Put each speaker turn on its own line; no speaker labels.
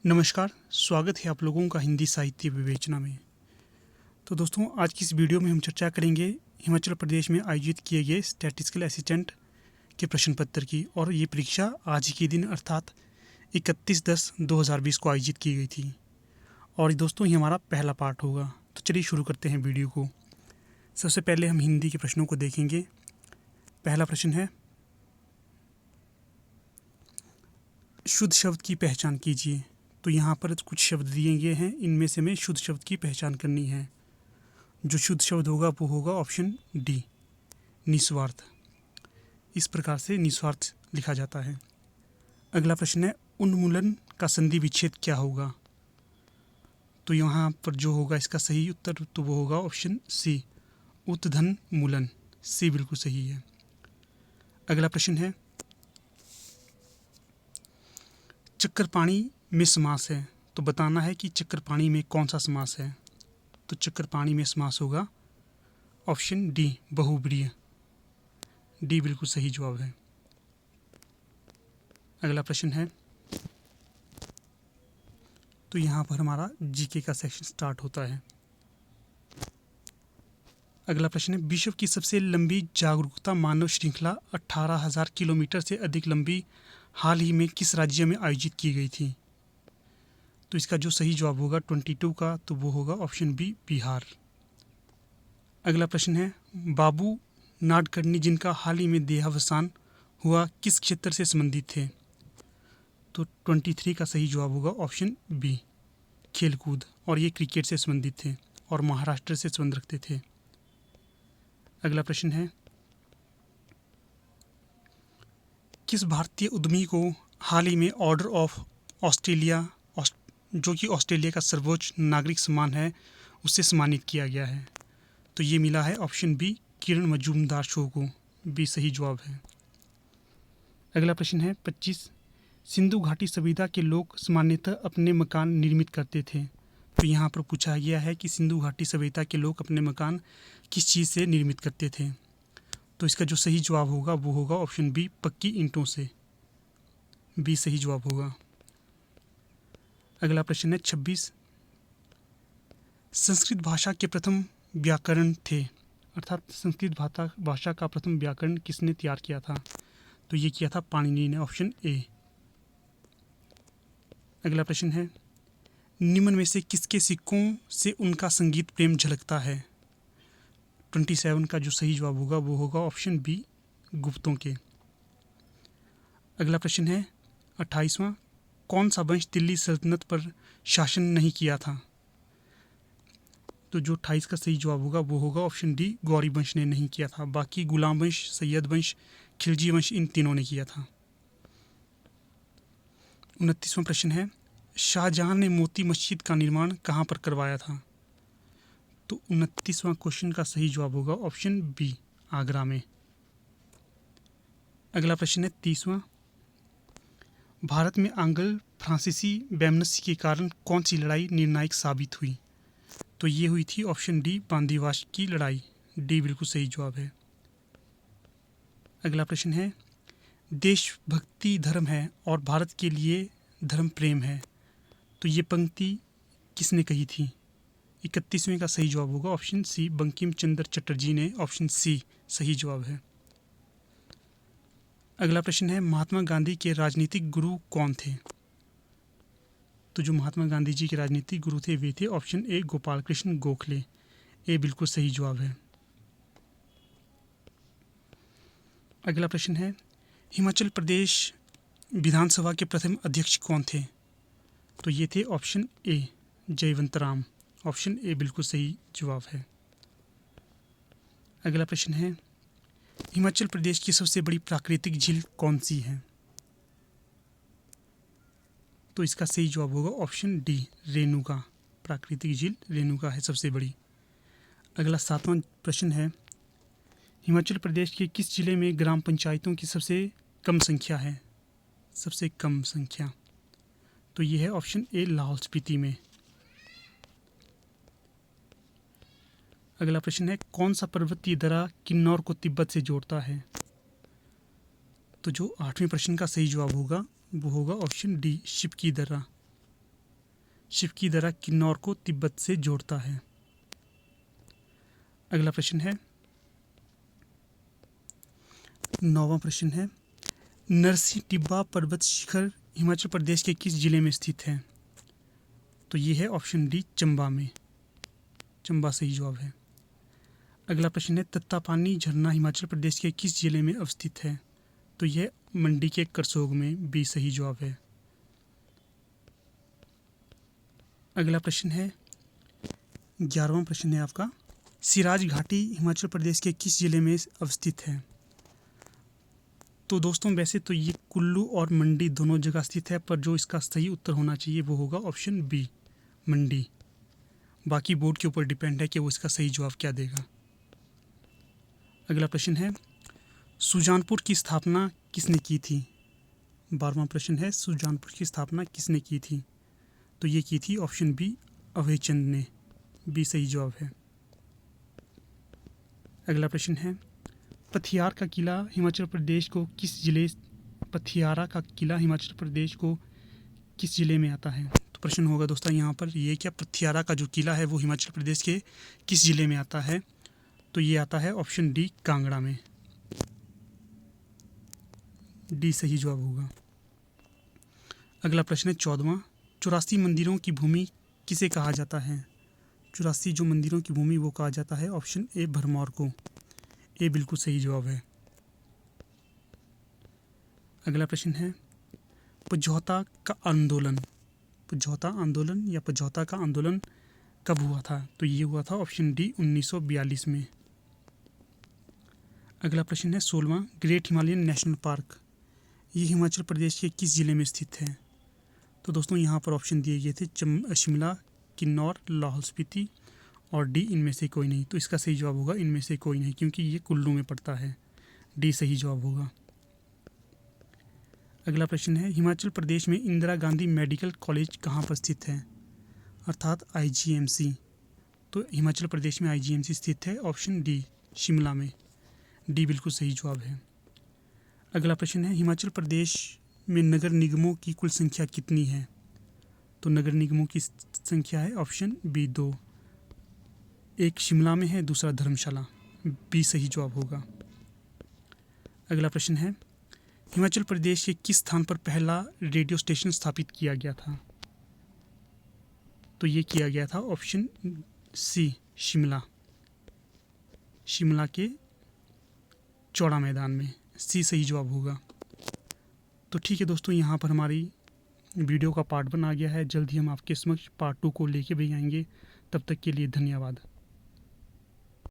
नमस्कार, स्वागत है आप लोगों का हिंदी साहित्य विवेचना में। तो दोस्तों, आज की इस वीडियो में हम चर्चा करेंगे हिमाचल प्रदेश में आयोजित किए गए स्टैटिस्टिकल असिस्टेंट के प्रश्न पत्र की। और ये परीक्षा आज ही के दिन अर्थात 31/10/2020 को आयोजित की गई थी। और दोस्तों, ये हमारा पहला पार्ट होगा। तो चलिए शुरू करते हैं वीडियो को। सबसे पहले हम हिंदी के प्रश्नों को देखेंगे। पहला प्रश्न है, शुद्ध शब्द की पहचान कीजिए। तो यहाँ पर कुछ शब्द दिए गए हैं, इनमें से हमें शुद्ध शब्द की पहचान करनी है। जो शुद्ध शब्द होगा वो होगा ऑप्शन डी, निस्वार्थ। इस प्रकार से निस्वार्थ लिखा जाता है। अगला प्रश्न है, उन्मूलन का संधि विच्छेद क्या होगा। तो यहाँ पर जो होगा इसका सही उत्तर तो वो होगा ऑप्शन सी, उत्धन मूलन। सी बिल्कुल सही है। अगला प्रश्न है, चक्करपाणी में समास है। तो बताना है कि चक्करपाणी में कौन सा समास है। तो चक्करपाणी में समास होगा ऑप्शन डी, बहुब्रीहि। डी बिल्कुल सही जवाब है। अगला प्रश्न है, तो यहाँ पर हमारा जीके का सेक्शन स्टार्ट होता है। अगला प्रश्न है, विश्व की सबसे लंबी जागरूकता मानव श्रृंखला 18,000 किलोमीटर से अधिक लंबी हाल ही में किस राज्य में आयोजित की गई थी। तो इसका जो सही जवाब होगा 22 का, तो वो होगा ऑप्शन बी, बिहार। अगला प्रश्न है, बाबू नाडकर्णी जिनका हाल ही में देहावसान हुआ किस क्षेत्र से संबंधित थे। तो 23 का सही जवाब होगा ऑप्शन बी, खेलकूद। और ये क्रिकेट से संबंधित थे और महाराष्ट्र से संबंध रखते थे। अगला प्रश्न है, किस भारतीय उद्यमी को हाल ही में ऑर्डर ऑफ ऑस्ट्रेलिया, जो कि ऑस्ट्रेलिया का सर्वोच्च नागरिक सम्मान है, उससे सम्मानित किया गया है। तो ये मिला है ऑप्शन बी, किरण मजूमदार शो को। बी सही जवाब है। अगला प्रश्न है 25, सिंधु घाटी सभ्यता के लोग सामान्यतः अपने मकान निर्मित करते थे। तो यहाँ पर पूछा गया है कि सिंधु घाटी सभ्यता के लोग अपने मकान किस चीज़ से निर्मित करते थे। तो इसका जो सही जवाब होगा वो होगा ऑप्शन बी, पक्की ईंटों से। बी सही जवाब होगा। अगला प्रश्न है 26, संस्कृत भाषा के प्रथम व्याकरण थे, अर्थात संस्कृत भाषा का प्रथम व्याकरण किसने तैयार किया था। तो ये किया था पाणिनि ने, ऑप्शन ए। अगला प्रश्न है, निम्न में से किसके सिक्कों से उनका संगीत प्रेम झलकता है। 27 का जो सही जवाब होगा वो होगा ऑप्शन बी, गुप्तों के। अगला प्रश्न है 28वां, कौन सा वंश दिल्ली सल्तनत पर शासन नहीं किया था। तो जो 28 का सही जवाब होगा वो होगा ऑप्शन डी, गौरी वंश ने नहीं किया था। बाकी गुलाम वंश, सैयद वंश, खिलजी वंश, इन तीनों ने किया था। 29वां प्रश्न है, शाहजहां ने मोती मस्जिद का निर्माण कहाँ पर करवाया था। तो 29वां क्वेश्चन का सही जवाब होगा ऑप्शन बी, आगरा में। अगला प्रश्न है 30वां, भारत में आंग्ल फ्रांसीसी वैमनस्य के कारण कौन सी लड़ाई निर्णायक साबित हुई। तो ये हुई थी ऑप्शन डी, बांदीवास की लड़ाई। डी बिल्कुल सही जवाब है। अगला प्रश्न है, देशभक्ति धर्म है और भारत के लिए धर्म प्रेम है। तो ये पंक्ति किसने कही थी। 31वें का सही जवाब होगा ऑप्शन सी, बंकिम चंद्र चटर्जी ने। ऑप्शन सी सही जवाब है। अगला प्रश्न है, महात्मा गांधी के राजनीतिक गुरु कौन थे। तो जो महात्मा गांधी जी के राजनीतिक गुरु थे वे थे ऑप्शन ए, गोपाल कृष्ण गोखले। ए बिल्कुल सही जवाब है। अगला प्रश्न है, हिमाचल प्रदेश विधानसभा के प्रथम अध्यक्ष कौन थे। तो ये थे option A, Jaywant Ram. Option A बिल्कुल सही जवाब है। अगला प्रश्न है, हिमाचल प्रदेश की सबसे बड़ी प्राकृतिक झील कौन सी है। तो इसका सही जवाब होगा ऑप्शन डी, रेणुका। प्राकृतिक झील रेणुका है सबसे बड़ी। अगला 7वां प्रश्न है, हिमाचल प्रदेश के किस जिले में ग्राम पंचायतों की सबसे कम संख्या है। सबसे कम संख्या, तो ये है ऑप्शन ए, लाहौल स्पीति में। अगला प्रश्न है, कौन सा पर्वतीय दर्रा किन्नौर को तिब्बत से जोड़ता है। तो जो 8वें प्रश्न का सही जवाब होगा वो होगा ऑप्शन डी, शिव की दर्रा। शिव की दर्रा किन्नौर को तिब्बत से जोड़ता है? अगला प्रश्न है, 9वां प्रश्न है, नरसी टिब्बा पर्वत शिखर हिमाचल प्रदेश के किस जिले में स्थित है? तो ये है ऑप्शन डी, चंबा में। चंबा सही जवाब है। अगला प्रश्न है, तत्तापानी झरना हिमाचल प्रदेश के किस जिले में अवस्थित है? तो यह मंडी के करसोग में। बी सही जवाब है। अगला प्रश्न है, 11वां प्रश्न है आपका, सिराज घाटी हिमाचल प्रदेश के किस जिले में अवस्थित है? तो दोस्तों वैसे तो ये कुल्लू और मंडी दोनों जगह स्थित है, पर जो इसका सही उत्तर होना चाहिए वो होगा ऑप्शन बी, मंडी। बाकी बोर्ड के ऊपर डिपेंड है कि वो इसका सही जवाब क्या देगा। अगला प्रश्न है, सुजानपुर की स्थापना किसने की थी? 12वां प्रश्न है, सुजानपुर की स्थापना किसने की थी? तो ये की थी ऑप्शन बी, अभयचंद ने। बी सही जवाब है। अगला प्रश्न है, पथियार का किला हिमाचल प्रदेश को किस जिले पथियारा का किला हिमाचल प्रदेश को किस जिले में आता है? तो प्रश्न होगा दोस्तों यहाँ पर ये, क्या पथियारा का जो किला है वो हिमाचल प्रदेश के किस जिले में आता है? तो ये आता है ऑप्शन डी, कांगड़ा में। डी सही जवाब होगा। अगला प्रश्न है 14वां, 84 मंदिरों की भूमि किसे कहा जाता है? 84 जो मंदिरों की भूमि वो कहा जाता है ऑप्शन ए, भरमौर को। ए बिल्कुल सही जवाब है। अगला प्रश्न है, पझौता का आंदोलन, पझौता आंदोलन या पझौता का आंदोलन कब हुआ था? तो ये हुआ था ऑप्शन डी, 1942 में। अगला प्रश्न है 16वां, ग्रेट हिमालयन नेशनल पार्क ये हिमाचल प्रदेश के किस जिले में स्थित है? तो दोस्तों यहाँ पर ऑप्शन दिए गए थे शिमला, किन्नौर, लाहौल स्पीति और डी इनमें से कोई नहीं। तो इसका सही जवाब होगा इनमें से कोई नहीं, क्योंकि ये कुल्लू में पड़ता है। डी सही जवाब होगा। अगला प्रश्न है, हिमाचल प्रदेश में इंदिरा गांधी मेडिकल कॉलेज कहाँ पर स्थित है? अर्थात IGMC। तो हिमाचल प्रदेश में IGMC स्थित है ऑप्शन डी, शिमला में। डी बिल्कुल सही जवाब है। अगला प्रश्न है, हिमाचल प्रदेश में नगर निगमों की कुल संख्या कितनी है? तो नगर निगमों की संख्या है ऑप्शन बी, 2। एक शिमला में है, दूसरा धर्मशाला। बी सही जवाब होगा। अगला प्रश्न है, हिमाचल प्रदेश के किस स्थान पर पहला रेडियो स्टेशन स्थापित किया गया था? तो ये किया गया था ऑप्शन सी, शिमला। शिमला के चौड़ा मैदान में। सी सही जवाब होगा। तो ठीक है दोस्तों, यहाँ पर हमारी वीडियो का पार्ट 1 आ गया है। जल्द ही हम आपके समक्ष पार्ट 2 को लेके भी आएंगे। तब तक के लिए धन्यवाद।